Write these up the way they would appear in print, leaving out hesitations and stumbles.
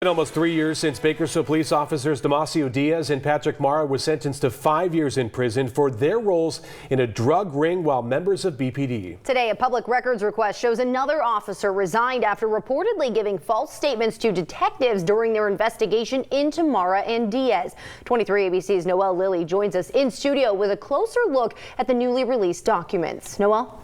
It's been almost 3 years since Bakersfield Police Officers Damacio Diaz and Patrick Mara were sentenced to 5 years in prison for their roles in a drug ring while members of BPD. Today, a public records request shows another officer resigned after reportedly giving false statements to detectives during their investigation into Mara and Diaz. 23 ABC's Noelle Lilly joins us in studio with a closer look at the newly released documents. Noelle?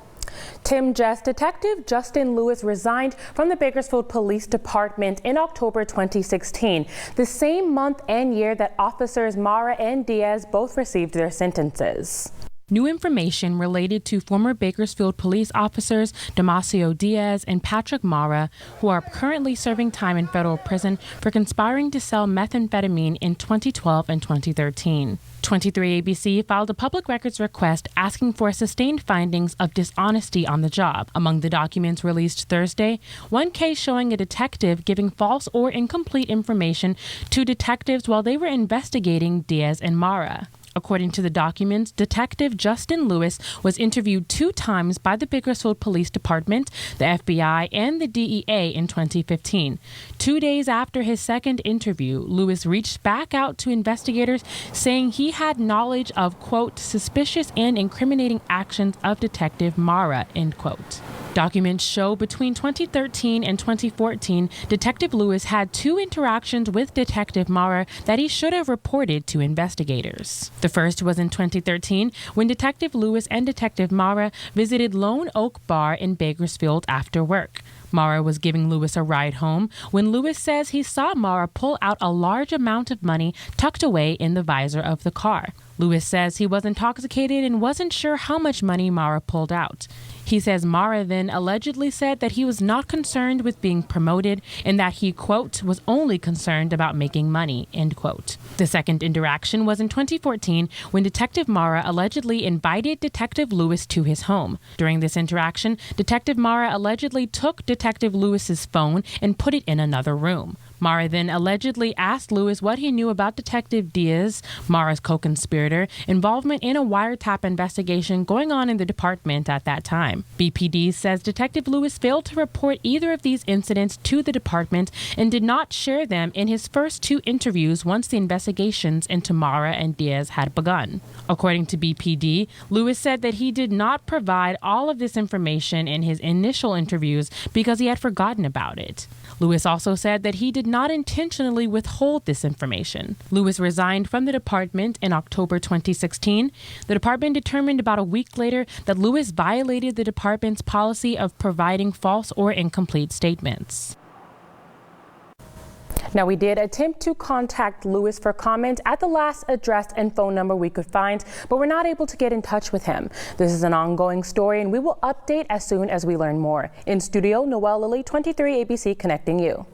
Detective Justin Lewis resigned from the Bakersfield Police Department in October 2016, the same month and year that officers Mara and Diaz both received their sentences. New information related to former Bakersfield police officers Damacio Diaz and Patrick Mara, who are currently serving time in federal prison for conspiring to sell methamphetamine in 2012 and 2013. 23 ABC filed a public records request asking for sustained findings of dishonesty on the job. Among the documents released Thursday, one case showing a detective giving false or incomplete information to detectives while they were investigating Diaz and Mara. According to the documents, Detective Justin Lewis was interviewed 2 times by the Bakersfield Police Department, the FBI, and the DEA in 2015. 2 days after his second interview, Lewis reached back out to investigators saying he had knowledge of, quote, suspicious and incriminating actions of Detective Mara, end quote. Documents show between 2013 and 2014, Detective Lewis had 2 interactions with Detective Mara that he should have reported to investigators. The first was in 2013 when Detective Lewis and Detective Mara visited Lone Oak Bar in Bakersfield after work. Mara was giving Lewis a ride home when Lewis says he saw Mara pull out a large amount of money tucked away in the visor of the car. Lewis says he was intoxicated and wasn't sure how much money Mara pulled out. He says Mara then allegedly said that he was not concerned with being promoted and that he, quote, was only concerned about making money, end quote. The second interaction was in 2014 when Detective Mara allegedly invited Detective Lewis to his home. During this interaction, Detective Mara allegedly took Detective Lewis's phone and put it in another room. Mara then allegedly asked Lewis what he knew about Detective Diaz, Mara's co-conspirator, involvement in a wiretap investigation going on in the department at that time. BPD says Detective Lewis failed to report either of these incidents to the department and did not share them in his first 2 interviews once the investigations into Mara and Diaz had begun. According to BPD, Lewis said that he did not provide all of this information in his initial interviews because he had forgotten about it. Lewis also said that he did not intentionally withhold this information. Lewis resigned from the department in October 2016. The department determined about a week later that Lewis violated the department's policy of providing false or incomplete statements. Now, we did attempt to contact Lewis for comment at the last address and phone number we could find, but we're not able to get in touch with him. This is an ongoing story, and we will update as soon as we learn more. In studio, Noelle Lilly, 23 ABC, connecting you.